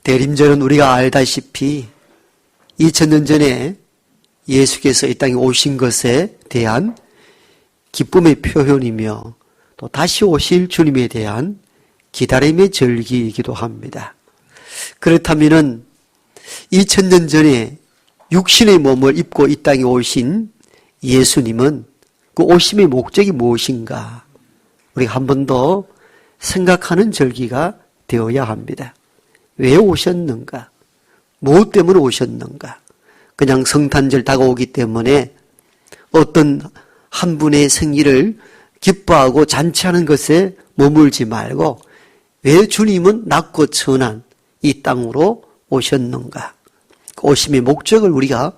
대림절은 우리가 알다시피 2000년 전에 예수께서 이 땅에 오신 것에 대한 기쁨의 표현이며 또 다시 오실 주님에 대한 기다림의 절기이기도 합니다. 그렇다면은 2000년 전에 육신의 몸을 입고 이 땅에 오신 예수님은 그 오심의 목적이 무엇인가? 우리가 한 번 더 생각하는 절기가 되어야 합니다. 왜 오셨는가? 무엇 때문에 오셨는가? 그냥 성탄절 다가오기 때문에 어떤 한 분의 생일을 기뻐하고 잔치하는 것에 머물지 말고 왜 주님은 낮고 천한 이 땅으로 오셨는가? 그 오심의 목적을 우리가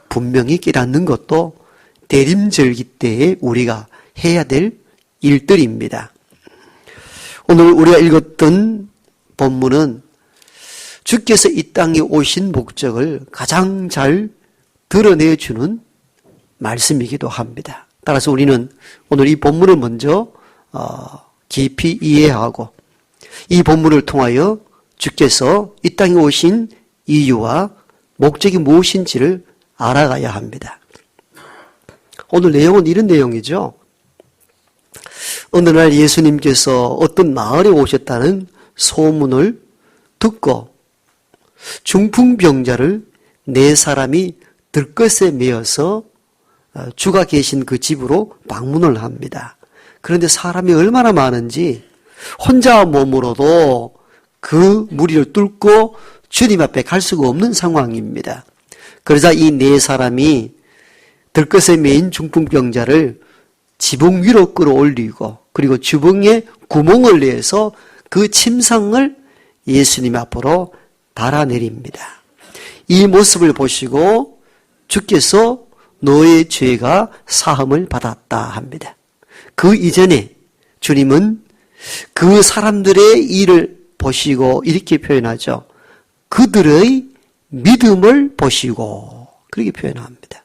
분명히 깨닫는 것도 대림절기 때에 우리가 해야 될 일들입니다. 오늘 우리가 읽었던 본문은 주께서 이 땅에 오신 목적을 가장 잘 드러내주는 말씀이기도 합니다. 따라서 우리는 오늘 이 본문을 먼저 깊이 이해하고 이 본문을 통하여 주께서 이 땅에 오신 이유와 목적이 무엇인지를 알아가야 합니다. 오늘 내용은 이런 내용이죠. 어느 날 예수님께서 어떤 마을에 오셨다는 소문을 듣고 중풍병자를 4사람이 들것에 메어서 주가 계신 그 집으로 방문을 합니다. 그런데 사람이 얼마나 많은지 혼자 몸으로도 그 무리를 뚫고 주님 앞에 갈 수가 없는 상황입니다. 그러자 이 4사람이 들것에 메인 중풍병자를 지붕 위로 끌어올리고 그리고 주붕에 구멍을 내서 그 침상을 예수님 앞으로 달아내립니다. 이 모습을 보시고 주께서 너의 죄가 사함을 받았다 합니다. 그 이전에 주님은 그 사람들의 일을 보시고 이렇게 표현하죠. 그들의 믿음을 보시고 그렇게 표현합니다.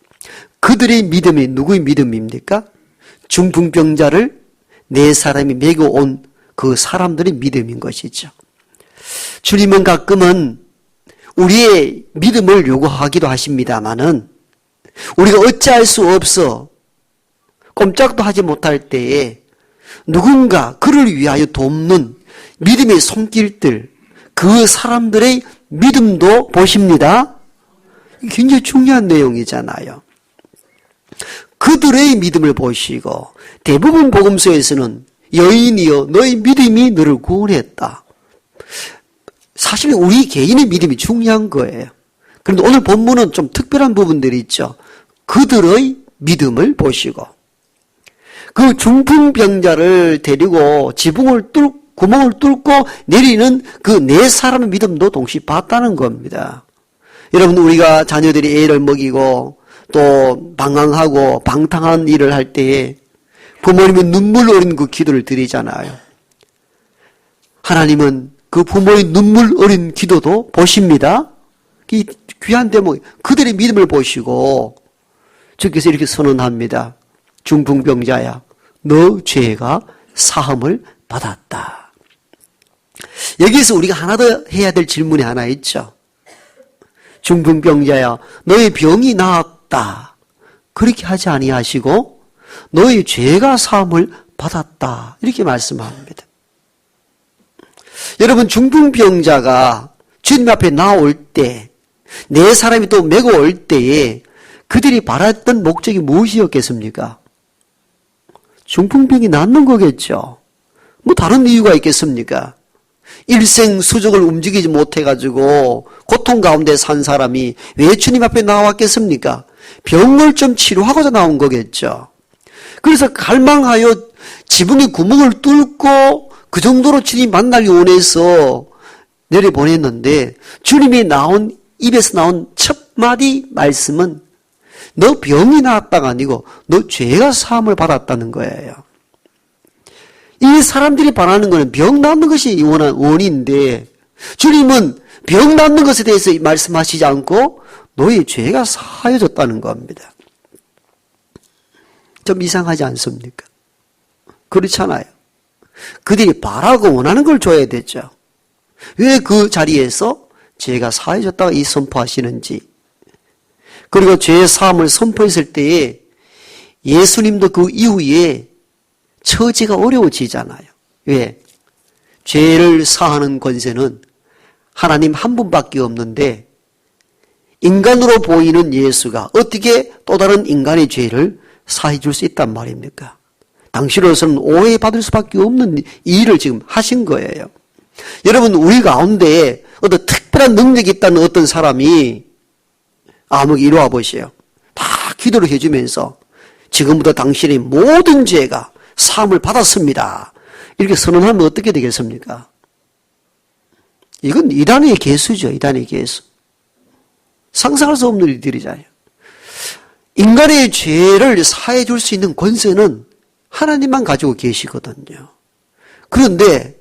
그들의 믿음이 누구의 믿음입니까? 중풍병자를 4사람이 메고 온 그 사람들의 믿음인 것이죠. 주님은 가끔은 우리의 믿음을 요구하기도 하십니다마는 우리가 어찌할 수 없어 꼼짝도 하지 못할 때에 누군가 그를 위하여 돕는 믿음의 손길들, 그 사람들의 믿음도 보십니다. 굉장히 중요한 내용이잖아요. 그들의 믿음을 보시고 대부분 복음서에서는 여인이여 너의 믿음이 너를 구원했다. 사실 우리 개인의 믿음이 중요한 거예요. 그런데 오늘 본문은 좀 특별한 부분들이 있죠. 그들의 믿음을 보시고 그 중풍병자를 데리고 구멍을 뚫고 내리는 그 4사람의 믿음도 동시에 봤다는 겁니다. 여러분 우리가 자녀들이 애를 먹이고 또 방황하고 방탕한 일을 할 때에 부모님이 눈물 어린 그 기도를 드리잖아요. 하나님은 그 부모의 눈물 어린 기도도 보십니다. 이 귀한 대목, 그들의 믿음을 보시고 주께서 이렇게 선언합니다. 중풍병자야, 너 죄가 사함을 받았다. 여기서 우리가 하나 더 해야 될 질문이 하나 있죠. 중풍병자야, 너의 병이 나았다. 그렇게 하지 아니하시고 너의 죄가 사함을 받았다. 이렇게 말씀합니다. 여러분 중풍병자가 주님 앞에 나올 때 4사람이 또 메고 올 때에 그들이 바랐던 목적이 무엇이었겠습니까? 중풍병이 낫는 거겠죠. 뭐 다른 이유가 있겠습니까? 일생 수족을 움직이지 못해가지고 고통 가운데 산 사람이 왜 주님 앞에 나왔겠습니까? 병을 좀 치료하고자 나온 거겠죠. 그래서 갈망하여 지붕에 구멍을 뚫고 그 정도로 주님 만나기 원해서 내려보냈는데 주님이 입에서 나온 첫 마디 말씀은 너 병이 나았다가 아니고 너 죄가 사함을 받았다는 거예요. 이 사람들이 바라는 것은 병 낫는 것이 원인인데 주님은 병 낫는 것에 대해서 말씀하시지 않고 너의 죄가 사해졌다는 겁니다. 좀 이상하지 않습니까? 그렇잖아요. 그들이 바라고 원하는 걸 줘야 되죠. 왜 그 자리에서 죄가 사해졌다고 이 선포하시는지. 그리고 죄의 사함을 선포했을 때에 예수님도 그 이후에 처지가 어려워지잖아요. 왜? 죄를 사하는 권세는 하나님 한 분밖에 없는데 인간으로 보이는 예수가 어떻게 또 다른 인간의 죄를 사해 줄 수 있단 말입니까? 당시로서는 오해받을 수밖에 없는 일을 지금 하신 거예요. 여러분, 우리 가운데 어떤 특별한 능력이 있다는 어떤 사람이 암흑 이루어 보세요. 다 기도를 해주면서 지금부터 당신의 모든 죄가 사함을 받았습니다. 이렇게 선언하면 어떻게 되겠습니까? 이건 이단의 개수죠. 이단의 개수. 상상할 수 없는 일들이잖아요. 인간의 죄를 사해 줄 수 있는 권세는 하나님만 가지고 계시거든요. 그런데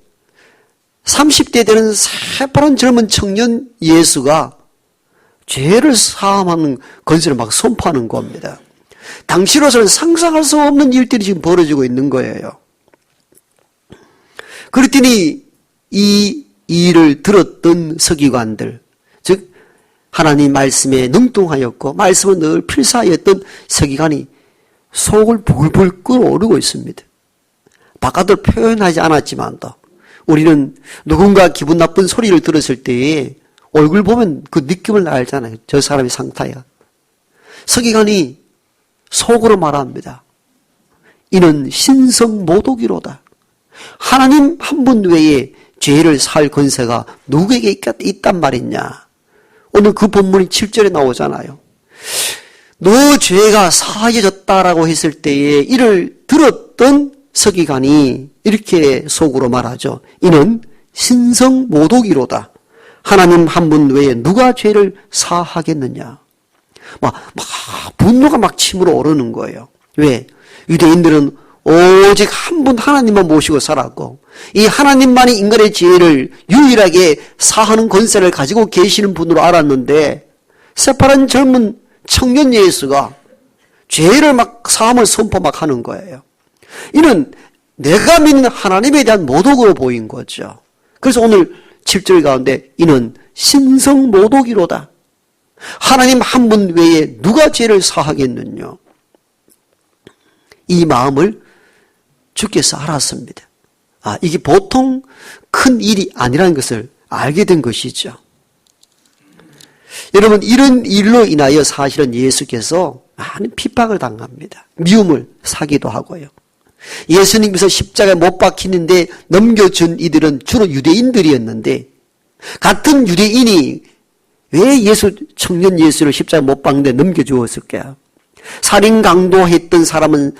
30대 되는 새파란 젊은 청년 예수가 죄를 사함하는 권세를 막 선포하는 겁니다. 당시로서는 상상할 수 없는 일들이 지금 벌어지고 있는 거예요. 그랬더니 이 일을 들었던 서기관들, 즉 하나님 말씀에 능통하였고 말씀을 늘 필사하였던 서기관이 속을 불불 끓어오르고 있습니다. 바깥으로 표현하지 않았지만도 우리는 누군가 기분 나쁜 소리를 들었을 때에 얼굴 보면 그 느낌을 알잖아요. 저 사람이 상타야. 서기관이 속으로 말합니다. 이는 신성모독이로다. 하나님 한 분 외에 죄를 살 권세가 누구에게 있단 말이냐. 오늘 그 본문이 7절에 나오잖아요. 너 죄가 사해졌다라고 했을 때에 이를 들었던 서기관이 이렇게 속으로 말하죠. 이는 신성모독이로다. 하나님 한 분 외에 누가 죄를 사하겠느냐. 막 분노가 막 침으로 오르는 거예요. 왜? 유대인들은 오직 한 분 하나님만 모시고 살았고 이 하나님만이 인간의 죄를 유일하게 사하는 권세를 가지고 계시는 분으로 알았는데 새파란 젊은 청년 예수가 죄를 막 사함을 선포 막 하는 거예요. 이는 내가 믿는 하나님에 대한 모독으로 보인 거죠. 그래서 오늘 7절 가운데 이는 신성모독이로다. 하나님 한 분 외에 누가 죄를 사하겠느냐. 이 마음을 주께서 알았습니다. 이게 보통 큰 일이 아니라는 것을 알게 된 것이죠. 여러분, 이런 일로 인하여 사실은 예수께서 많은 핍박을 당합니다. 미움을 사기도 하고요. 예수님께서 십자가에 못 박히는데 넘겨준 이들은 주로 유대인들이었는데 같은 유대인이 왜 청년 예수를 십자가에 못 박는데 넘겨주었을까요? 살인 강도했던 사람은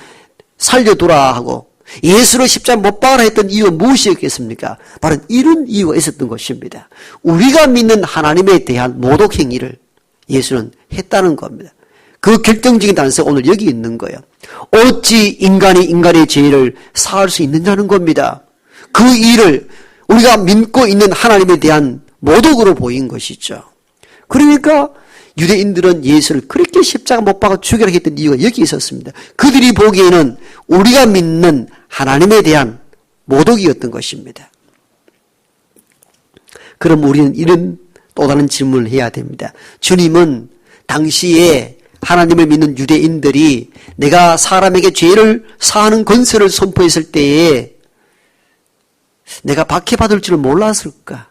살려두라 하고 예수를 십자가에 못 박으라 했던 이유가 무엇이었겠습니까? 바로 이런 이유가 있었던 것입니다. 우리가 믿는 하나님에 대한 모독 행위를 예수는 했다는 겁니다. 그 결정적인 단서가 오늘 여기 있는 거예요. 어찌 인간이 인간의 죄를 사할 수 있느냐는 겁니다. 그 일을 우리가 믿고 있는 하나님에 대한 모독으로 보인 것이죠. 그러니까 유대인들은 예수를 그렇게 십자가 못 박아 죽이라 했던 이유가 여기 있었습니다. 그들이 보기에는 우리가 믿는 하나님에 대한 모독이었던 것입니다. 그럼 우리는 이런 또 다른 질문을 해야 됩니다. 주님은 당시에 하나님을 믿는 유대인들이 내가 사람에게 죄를 사하는 권세를 선포했을 때에 내가 박해받을 줄을 몰랐을까?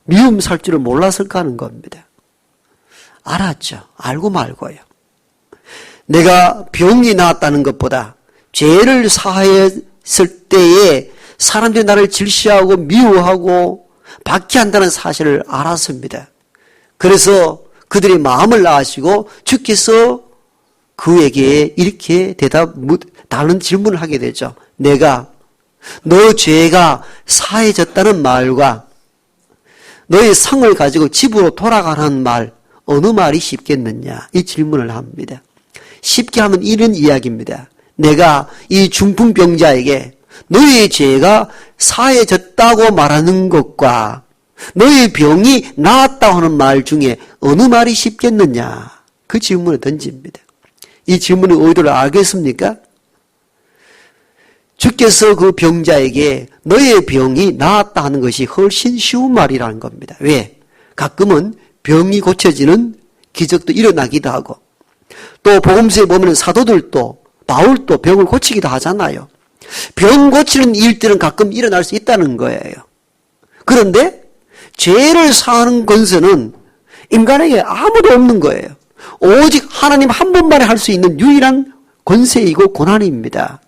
미움 살 줄을 몰랐을까 하는 겁니다. 알았죠. 알고 말고요. 내가 병이 나았다는 것보다 죄를 사했을 때에 사람들이 나를 질시하고 미워하고 박해한다는 사실을 알았습니다. 그래서 그들의 마음을 아시고 주께서 그에게 이렇게 다른 질문을 하게 되죠. 내가 너 죄가 사해졌다는 말과 너의 성을 가지고 집으로 돌아가라는 말 어느 말이 쉽겠느냐 이 질문을 합니다. 쉽게 하면 이런 이야기입니다. 내가 이 중풍병자에게 너의 죄가 사해졌다고 말하는 것과 너의 병이 나았다고 하는 말 중에 어느 말이 쉽겠느냐 그 질문을 던집니다. 이 질문의 의도를 알겠습니까? 주께서 그 병자에게 너의 병이 나았다 하는 것이 훨씬 쉬운 말이라는 겁니다. 왜? 가끔은 병이 고쳐지는 기적도 일어나기도 하고, 또 복음서에 보면 사도들도 바울도 병을 고치기도 하잖아요. 병 고치는 일들은 가끔 일어날 수 있다는 거예요. 그런데 죄를 사하는 권세는 인간에게 아무도 없는 거예요. 오직 하나님 한 분만이 할 수 있는 유일한 권세이고 고난입니다.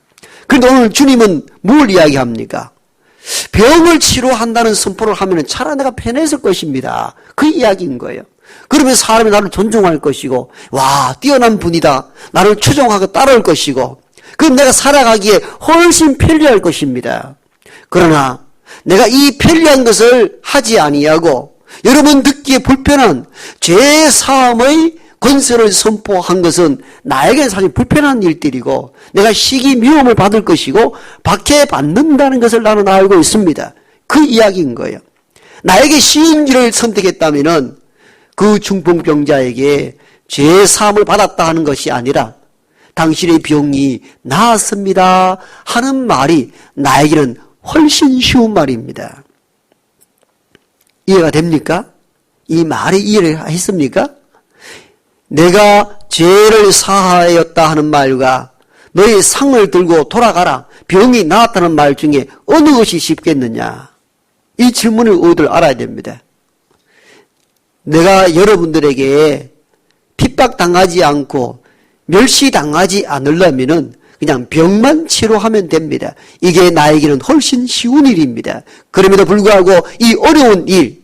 그런데 오늘 주님은 뭘 이야기합니까? 병을 치료한다는 선포를 하면 차라리 내가 편했을 것입니다. 그 이야기인 거예요. 그러면 사람이 나를 존중할 것이고, 와, 뛰어난 분이다. 나를 추종하고 따라올 것이고, 그럼 내가 살아가기에 훨씬 편리할 것입니다. 그러나 내가 이 편리한 것을 하지 아니하고 여러분 듣기에 불편한 죄 사함의 권세를 선포한 것은 나에게는 사실 불편한 일들이고 내가 시기 미움을 받을 것이고 박해받는다는 것을 나는 알고 있습니다. 그 이야기인 거예요. 나에게 쉬운 길을 선택했다면 그 중풍병자에게 죄 사함을 받았다 하는 것이 아니라 당신의 병이 나았습니다 하는 말이 나에게는 훨씬 쉬운 말입니다. 이해가 됩니까? 이 말이 이해를 했습니까? 내가 죄를 사하였다 하는 말과 너의 상을 들고 돌아가라, 병이 나았다는 말 중에 어느 것이 쉽겠느냐? 이 질문을 우리들 알아야 됩니다. 내가 여러분들에게 핍박당하지 않고 멸시당하지 않으려면은 그냥 병만 치료하면 됩니다. 이게 나에게는 훨씬 쉬운 일입니다. 그럼에도 불구하고 이 어려운 일,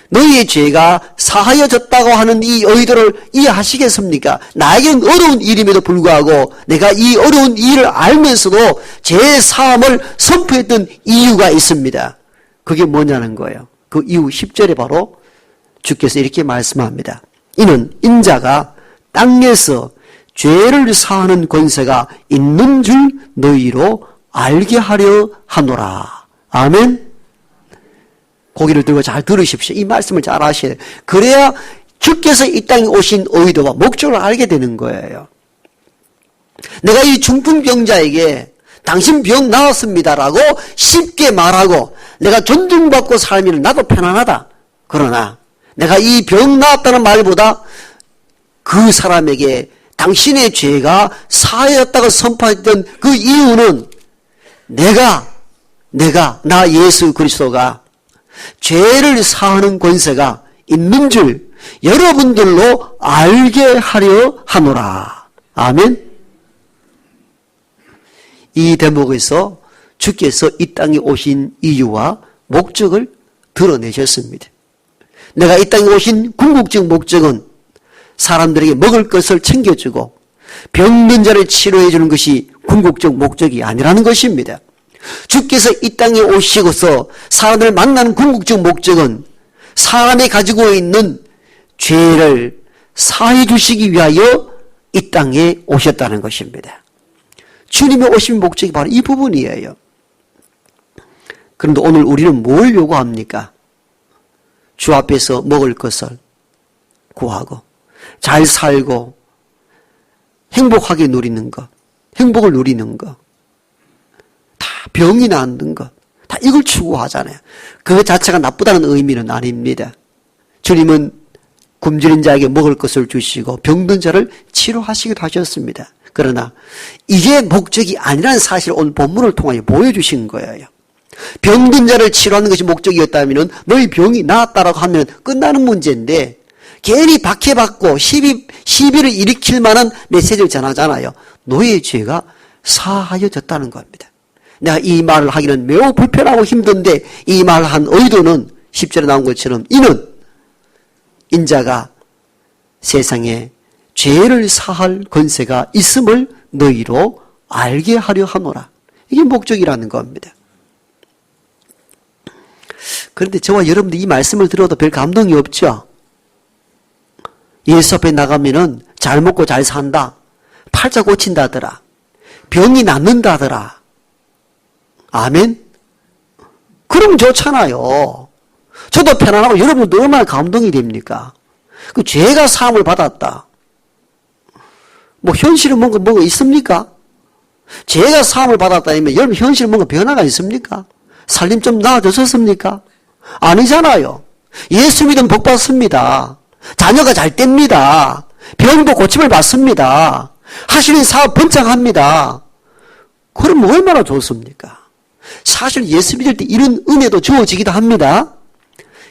너희의 죄가 사하여졌다고 하는 이 의도를 이해하시겠습니까? 나에게는 어려운 일임에도 불구하고 내가 이 어려운 일을 알면서도 죄 사함을 선포했던 이유가 있습니다. 그게 뭐냐는 거예요. 그 이유 10절에 바로 주께서 이렇게 말씀합니다. 이는 인자가 땅에서 죄를 사하는 권세가 있는 줄 너희로 알게 하려 하노라. 아멘. 고개를 들고 잘 들으십시오. 이 말씀을 잘 아셔야 돼요. 그래야 주께서 이 땅에 오신 의도와 목적을 알게 되는 거예요. 내가 이 중풍병자에게 당신 병 나았습니다라고 쉽게 말하고 내가 존중받고 살면 나도 편안하다. 그러나 내가 이 병 나았다는 말보다 그 사람에게 당신의 죄가 사하였다고 선포했던 그 이유는 나 예수 그리스도가 죄를 사하는 권세가 있는 줄 여러분들로 알게 하려 하노라. 아멘. 이 대목에서 주께서 이 땅에 오신 이유와 목적을 드러내셨습니다. 내가 이 땅에 오신 궁극적 목적은 사람들에게 먹을 것을 챙겨주고 병든 자를 치료해 주는 것이 궁극적 목적이 아니라는 것입니다. 주께서 이 땅에 오시고서 사람을 만나는 궁극적 목적은 사람이 가지고 있는 죄를 사해 주시기 위하여 이 땅에 오셨다는 것입니다. 주님의 오신 목적이 바로 이 부분이에요. 그런데 오늘 우리는 뭘 요구합니까? 주 앞에서 먹을 것을 구하고 잘 살고 행복하게 누리는 것, 행복을 누리는 것, 다 병이 낫는 것, 다 이걸 추구하잖아요. 그 자체가 나쁘다는 의미는 아닙니다. 주님은 굶주린 자에게 먹을 것을 주시고 병든 자를 치료하시기도 하셨습니다. 그러나 이게 목적이 아니라는 사실을 오늘 본문을 통하여 보여주신 거예요. 병든 자를 치료하는 것이 목적이었다면 너희 병이 나았다라고 하면 끝나는 문제인데 괜히 박해받고 시비를 일으킬 만한 메시지를 전하잖아요. 너희의 죄가 사하여졌다는 겁니다. 내가 이 말을 하기는 매우 불편하고 힘든데 이 말을 한 의도는 10절에 나온 것처럼 이는 인자가 세상에 죄를 사할 권세가 있음을 너희로 알게 하려 하노라. 이게 목적이라는 겁니다. 그런데 저와 여러분들 이 말씀을 들어도 별 감동이 없죠? 예수 앞에 나가면은 잘 먹고 잘 산다. 팔자 고친다더라. 병이 낫는다더라. 아멘? 그럼 좋잖아요. 저도 편안하고 여러분도 얼마나 감동이 됩니까? 그 죄가 사함을 받았다. 뭐 현실은 뭔가 있습니까? 죄가 사함을 받았다면 여러분 현실은 뭔가 변화가 있습니까? 살림 좀 나아졌었습니까? 아니잖아요. 예수 믿으면 복 받습니다. 자녀가 잘 됩니다. 병도 고침을 받습니다. 하시는 사업 번창합니다. 그럼 얼마나 좋습니까? 사실 예수 믿을 때 이런 은혜도 주어지기도 합니다.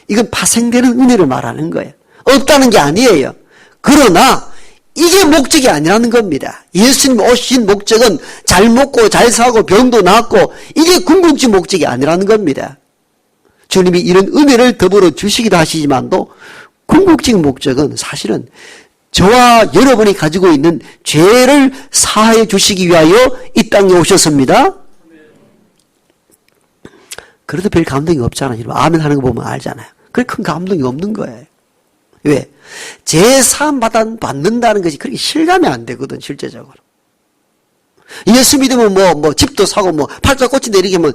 이건 파생되는 은혜를 말하는 거예요. 없다는 게 아니에요. 그러나 이게 목적이 아니라는 겁니다. 예수님 오신 목적은 잘 먹고 잘 사고 병도 낫고 이게 궁극적 목적이 아니라는 겁니다. 주님이 이런 은혜를 더불어 주시기도 하시지만도 궁극적 목적은 사실은 저와 여러분이 가지고 있는 죄를 사하여 주시기 위하여 이 땅에 오셨습니다. 그래도 별 감동이 없잖아요. 여러분 아멘 하는 거 보면 알잖아요. 그렇게 큰 감동이 없는 거예요. 왜? 제사함 받는다는 것이 그렇게 실감이 안 되거든, 실제적으로. 예수 믿으면 집도 사고 팔자 꽃이 내리게 하면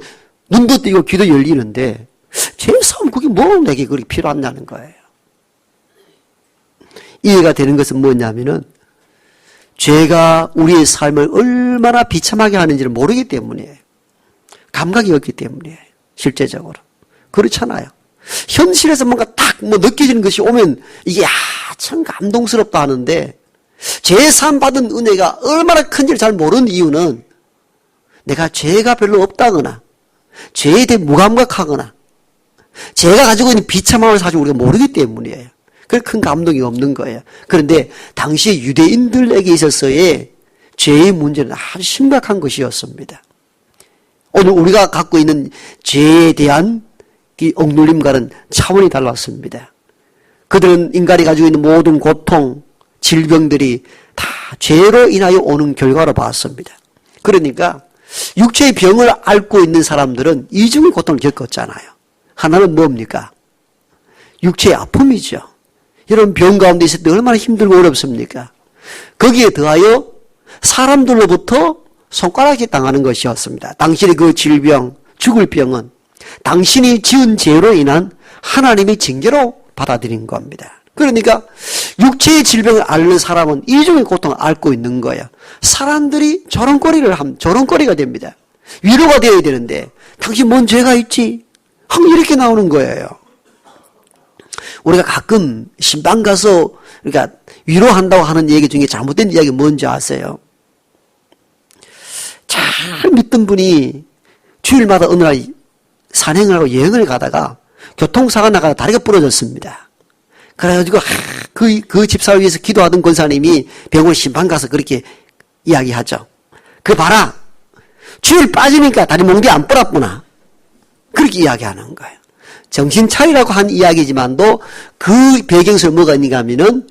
눈도 뜨고 귀도 열리는데, 제사함 그게 내게 그렇게 필요하냐는 거예요. 이해가 되는 것은 뭐냐면은, 죄가 우리의 삶을 얼마나 비참하게 하는지를 모르기 때문이에요. 감각이 없기 때문이에요, 실제적으로. 그렇잖아요. 현실에서 뭔가 딱 느껴지는 것이 오면 이게 참 감동스럽다 하는데 제사함 받은 은혜가 얼마나 큰지를 잘 모르는 이유는 내가 죄가 별로 없다거나 죄에 대해 무감각하거나 죄가 가지고 있는 비참함을 사실 우리가 모르기 때문이에요. 그래서 큰 감동이 없는 거예요. 그런데 당시 유대인들에게 있어서의 죄의 문제는 아주 심각한 것이었습니다. 오늘 우리가 갖고 있는 죄에 대한 이 억눌림과는 차원이 달랐습니다. 그들은 인간이 가지고 있는 모든 고통, 질병들이 다 죄로 인하여 오는 결과로 봤습니다. 그러니까 육체의 병을 앓고 있는 사람들은 이중의 고통을 겪었잖아요. 하나는 뭡니까? 육체의 아픔이죠. 여러분 병 가운데 있을 때 얼마나 힘들고 어렵습니까? 거기에 더하여 사람들로부터 손가락이 당하는 것이었습니다. 당신의 그 질병, 죽을 병은 당신이 지은 죄로 인한 하나님의 징계로 받아들인 겁니다. 그러니까 육체의 질병을 앓는 사람은 이중의 고통을 앓고 있는 거예요. 사람들이 조롱거리가 됩니다. 위로가 되어야 되는데 당신 뭔 죄가 있지? 항상 이렇게 나오는 거예요. 우리가 가끔 신방 가서 그러니까 위로한다고 하는 얘기 중에 잘못된 이야기 뭔지 아세요? 잘 믿던 분이 주일마다 어느 날 산행을 하고 여행을 가다가 교통사가 나가다 다리가 부러졌습니다. 그래가지고 그 집사를 위해서 기도하던 권사님이 병원 신방 가서 그렇게 이야기하죠. 그 봐라. 주일 빠지니까 다리 몽디 안 부럽구나. 그렇게 이야기하는 거예요. 정신 차리라고 한 이야기지만도 그 배경에서 뭐가 있는가 하면은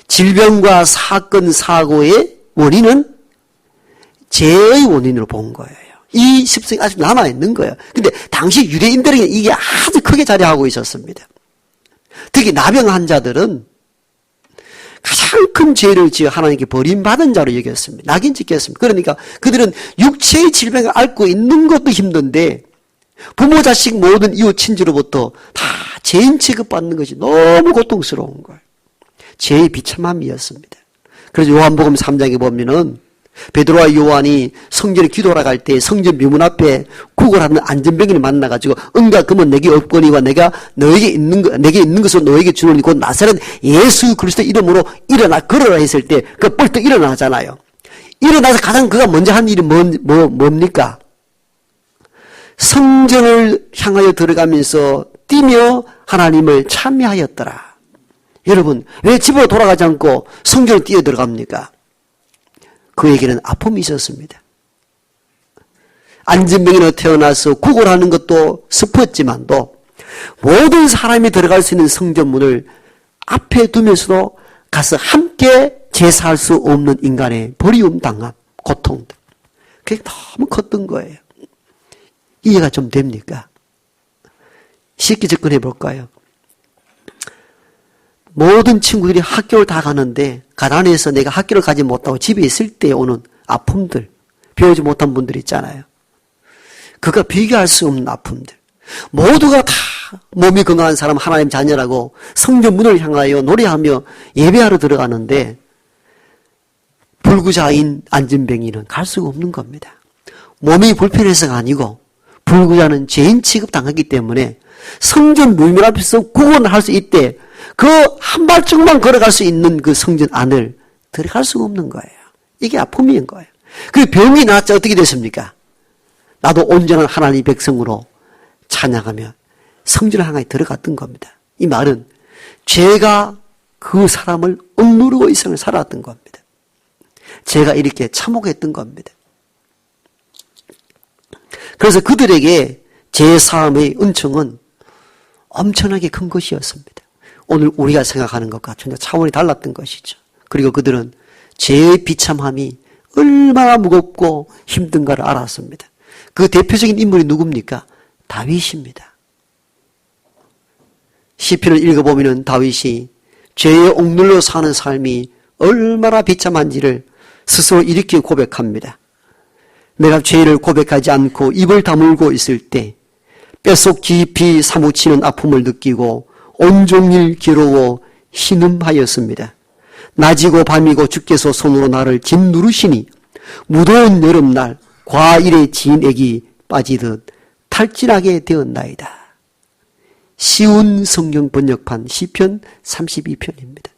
질병과 사건, 사고의 원인은 죄의 원인으로 본 거예요. 이 습성이 아직 남아있는 거예요. 근데 당시 유대인들에게 이게 아주 크게 자리하고 있었습니다. 특히 나병 환자들은 가장 큰 죄를 지어 하나님께 버림받은 자로 여겼습니다. 낙인 찍혔습니다. 그러니까 그들은 육체의 질병을 앓고 있는 것도 힘든데 부모, 자식, 모든 이웃, 친지로부터 다 죄인 취급받는 것이 너무 고통스러운 거예요. 죄의 비참함이었습니다. 그래서 요한복음 3장에 보면은 베드로와 요한이 성전에 기도하러 갈 때 성전 미문 앞에 구걸하는 안전병인을 만나가지고 은과 금은 내게 없거니와 내가 내게 있는 것을 너에게 주노니 곧 나사렛 예수 그리스도 이름으로 일어나 걸어라 했을 때 그 뻘떡 일어나잖아요. 일어나서 가장 그가 먼저 한 일이 뭡니까? 성전을 향하여 들어가면서 뛰며 하나님을 찬미하였더라. 여러분 왜 집으로 돌아가지 않고 성전을 뛰어 들어갑니까? 그에게는 아픔이 있었습니다. 안전병으로 태어나서 구걸하는 것도 슬펐지만도 모든 사람이 들어갈 수 있는 성전문을 앞에 두면서도 가서 함께 제사할 수 없는 인간의 버리움 당함, 고통들. 그게 너무 컸던 거예요. 이해가 좀 됩니까? 쉽게 접근해 볼까요? 모든 친구들이 학교를 다 가는데 가난해서 내가 학교를 가지 못하고 집에 있을 때 오는 아픔들, 배우지 못한 분들 있잖아요. 그가 비교할 수 없는 아픔들. 모두가 다 몸이 건강한 사람 하나님 자녀라고 성전 문을 향하여 노래하며 예배하러 들어가는데 불구자인 안전병이는 갈 수가 없는 겁니다. 몸이 불편해서가 아니고 불구자는 죄인 취급 당하기 때문에 성전 문면 앞에서 구원할 수 있대. 그 한 발짝만 걸어갈 수 있는 그 성전 안을 들어갈 수가 없는 거예요. 이게 아픔인 거예요. 그 병이 나자 어떻게 됐습니까? 나도 온전한 하나님의 백성으로 찬양하며 성전을 향하여 들어갔던 겁니다. 이 말은 죄가 그 사람을 억누르고 이 생을 살았던 겁니다. 제가 이렇게 참혹했던 겁니다. 그래서 그들에게 제사함의 은총은 엄청나게 큰 것이었습니다. 오늘 우리가 생각하는 것과 전혀 차원이 달랐던 것이죠. 그리고 그들은 죄의 비참함이 얼마나 무겁고 힘든가를 알았습니다. 그 대표적인 인물이 누굽니까? 다윗입니다. 시편을 읽어보면 다윗이 죄에 억눌려 사는 삶이 얼마나 비참한지를 스스로 이렇게 고백합니다. 내가 죄를 고백하지 않고 입을 다물고 있을 때 뼛속 깊이 사무치는 아픔을 느끼고 온종일 괴로워 신음하였습니다. 낮이고 밤이고 주께서 손으로 나를 짓누르시니 무더운 여름날 과일의 진액이 빠지듯 탈진하게 되었나이다. 쉬운 성경 번역판 시편 32편입니다.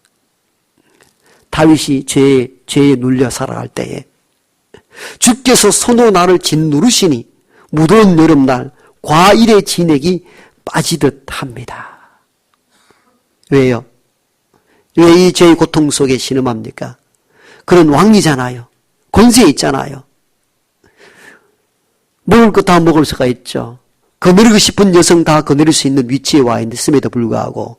다윗이 죄에 눌려 살아갈 때에 주께서 손으로 나를 짓누르시니 무더운 여름날 과일의 진액이 빠지듯 합니다. 왜요? 왜 이 죄의 고통 속에 신음합니까? 그런 왕이잖아요. 권세 있잖아요. 먹을 것 다 먹을 수가 있죠. 거느리고 싶은 여성 다 거느릴 수 있는 위치에 와 있음에도 불구하고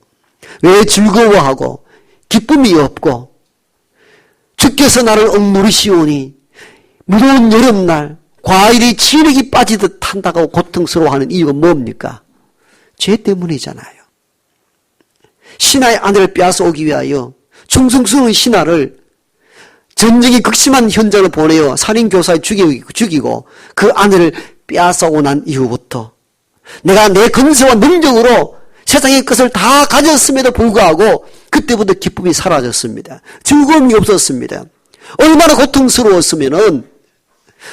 왜 즐거워하고 기쁨이 없고 주께서 나를 억누르시오니 무더운 여름날 과일이 진액이 빠지듯 한다고 고통스러워하는 이유가 뭡니까? 죄 때문이잖아요. 신하의 아내를 빼앗아오기 위하여 충성스러운 신하를 전쟁이 극심한 현장을 보내어 살인교사에 죽이고 그 아내를 빼앗아오고 난 이후부터 내가 내 근세와 능력으로 세상의 것을 다 가졌음에도 불구하고 그때부터 기쁨이 사라졌습니다. 즐거움이 없었습니다. 얼마나 고통스러웠으면은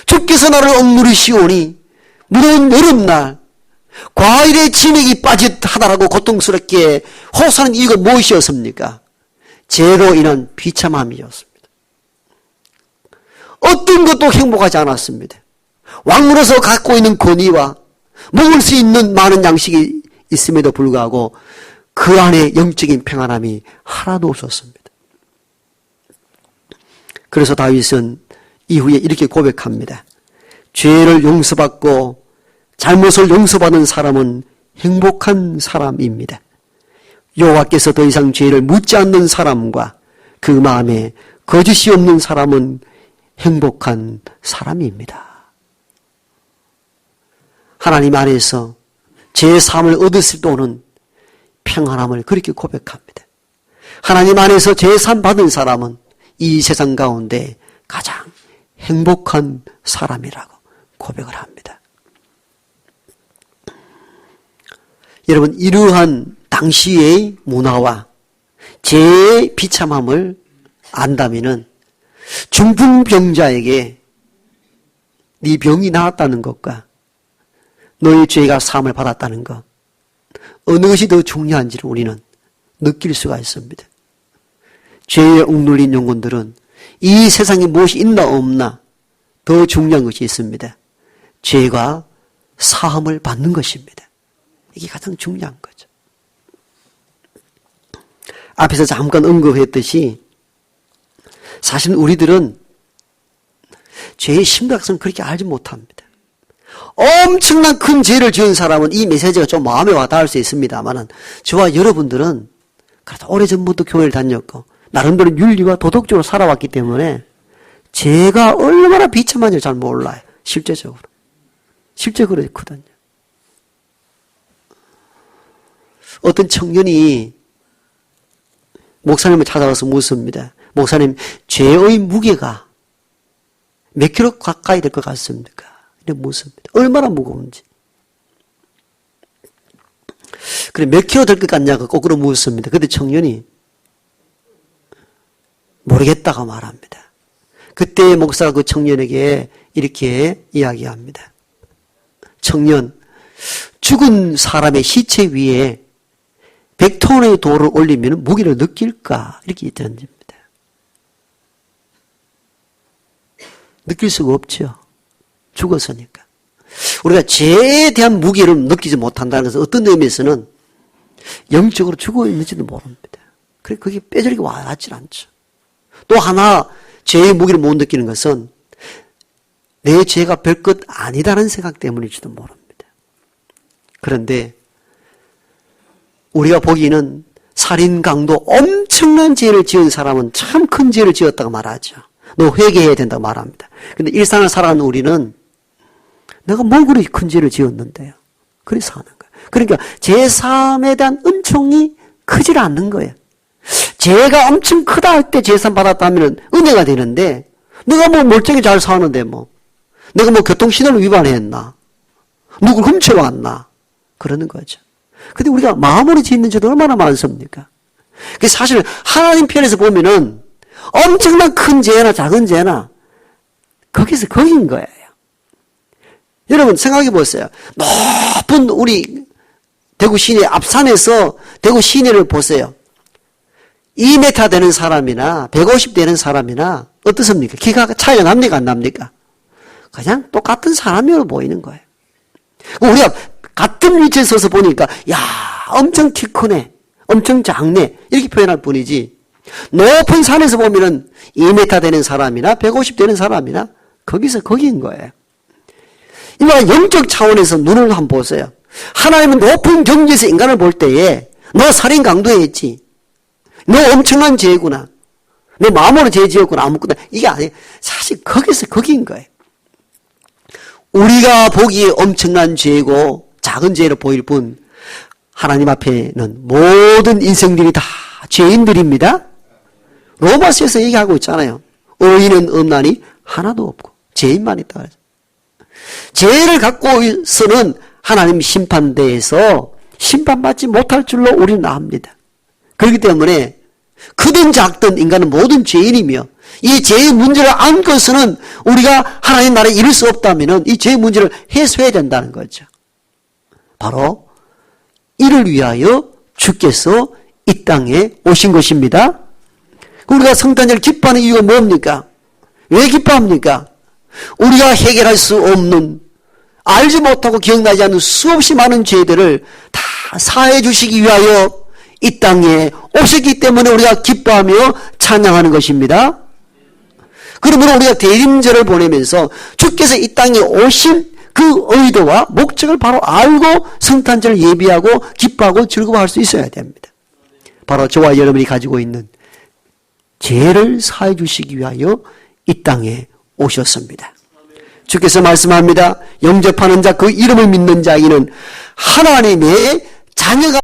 주께서 나를 억누르시오니 무더운 여름날 과일의 진액이 빠짓하다라고 고통스럽게 호소하는 이유가 무엇이었습니까? 죄로 인한 비참함이었습니다. 어떤 것도 행복하지 않았습니다. 왕으로서 갖고 있는 권위와 먹을 수 있는 많은 양식이 있음에도 불구하고 그 안에 영적인 평안함이 하나도 없었습니다. 그래서 다윗은 이후에 이렇게 고백합니다. 죄를 용서받고 잘못을 용서받은 사람은 행복한 사람입니다. 여호와께서 더 이상 죄를 묻지 않는 사람과 그 마음에 거짓이 없는 사람은 행복한 사람입니다. 하나님 안에서 죄의 사함을 얻었을 때 오는 평안함을 그렇게 고백합니다. 하나님 안에서 죄의 사함 받은 사람은 이 세상 가운데 가장 행복한 사람이라고 고백을 합니다. 여러분, 이러한 당시의 문화와 죄의 비참함을 안다면은 중풍병자에게 네 병이 나았다는 것과 너의 죄가 사함을 받았다는 것, 어느 것이 더 중요한지를 우리는 느낄 수가 있습니다. 죄에 억눌린 영혼들은 이 세상에 무엇이 있나 없나 더 중요한 것이 있습니다. 죄가 사함을 받는 것입니다. 이게 가장 중요한 거죠. 앞에서 잠깐 언급했듯이 사실 우리들은 죄의 심각성을 그렇게 알지 못합니다. 엄청난 큰 죄를 지은 사람은 이 메시지가 좀 마음에 와닿을 수 있습니다만 저와 여러분들은 그래도 오래전부터 교회를 다녔고 나름대로 윤리와 도덕적으로 살아왔기 때문에 죄가 얼마나 비참한지 잘 몰라요. 실제적으로. 실제 그렇거든요. 어떤 청년이 목사님을 찾아와서 묻습니다. 목사님, 죄의 무게가 몇 킬로 가까이 될 것 같습니까? 이렇게 묻습니다. 얼마나 무거운지. 그래, 몇 킬로 될 것 같냐고 거꾸로 묻습니다. 그때 청년이 모르겠다고 말합니다. 그때 목사가 그 청년에게 이렇게 이야기합니다. 청년, 죽은 사람의 시체 위에 100톤의 돌을 올리면 무게를 느낄까? 이렇게 던집니다. 느낄 수가 없죠. 죽었으니까. 우리가 죄에 대한 무게를 느끼지 못한다는 것은 어떤 의미에서는 영적으로 죽어 있는지도 모릅니다. 그래, 그게 뼈저리게 와닿질 않죠. 또 하나, 죄의 무게를 못 느끼는 것은 내 죄가 별것 아니다라는 생각 때문일지도 모릅니다. 그런데 우리가 보기에는 살인, 강도, 엄청난 죄를 지은 사람은 참 큰 죄를 지었다고 말하죠. 너 회개해야 된다고 말합니다. 근데 일상을 살아가는 우리는 내가 뭘 그렇게 큰 죄를 지었는데요. 그래서 하는 거예요. 그러니까 제3에 대한 은총이 크질 않는 거예요. 죄가 엄청 크다 할 때 제3 받았다면 은혜가 되는데 내가 뭐 멀쩡히 잘 사는데 뭐 내가 뭐 교통신호를 위반했나 누굴 훔쳐왔나 그러는 거죠. 근데 우리가 마음으로 짓는 죄도 얼마나 많습니까? 그래서 사실 하나님 편에서 보면은 엄청난 큰 죄나 작은 죄나 거기서 거긴 거예요. 여러분 생각해 보세요. 높은 우리 대구 시내 앞산에서 대구 시내를 보세요. 2m 되는 사람이나 150 되는 사람이나 어떻습니까? 키가 차이가 납니까 안 납니까? 그냥 똑같은 사람으로 보이는 거예요. 우리가 같은 위치에 서서 보니까 야 엄청 키 크네 엄청 작네 이렇게 표현할 뿐이지 높은 산에서 보면은 2m 되는 사람이나 150 되는 사람이나 거기서 거기인 거예요. 이와 영적 차원에서 눈을 한번 보세요. 하나님은 높은 경지에서 인간을 볼 때에 너 살인 강도했지 너 엄청난 죄구나 너 마음으로 죄 지었구나 아무것도 이게 아니에요. 사실 거기서 거기인 거예요. 우리가 보기에 엄청난 죄고 작은 죄로 보일 뿐 하나님 앞에는 모든 인생들이 다 죄인들입니다. 로마서에서 얘기하고 있잖아요. 의인은 없나니 하나도 없고 죄인만 있다. 죄를 갖고서는 하나님 심판대에서 심판받지 못할 줄로 우리는 압니다. 그렇기 때문에 크든 작든 인간은 모든 죄인이며 이 죄의 문제를 안고서는 우리가 하나님 나라에 이룰 수 없다면 이 죄의 문제를 해소해야 된다는 거죠. 바로 이를 위하여 주께서 이 땅에 오신 것입니다. 우리가 성탄절 기뻐하는 이유가 뭡니까? 왜 기뻐합니까? 우리가 해결할 수 없는 알지 못하고 기억나지 않는 수없이 많은 죄들을 다 사해 주시기 위하여 이 땅에 오셨기 때문에 우리가 기뻐하며 찬양하는 것입니다. 그러므로 우리가 대림절을 보내면서 주께서 이 땅에 오신 그 의도와 목적을 바로 알고 성탄절을 예비하고 기뻐하고 즐거워할 수 있어야 됩니다. 바로 저와 여러분이 가지고 있는 죄를 사해 주시기 위하여 이 땅에 오셨습니다. 주께서 말씀합니다. 영접하는 자 그 이름을 믿는 자에게는 하나님의 자녀가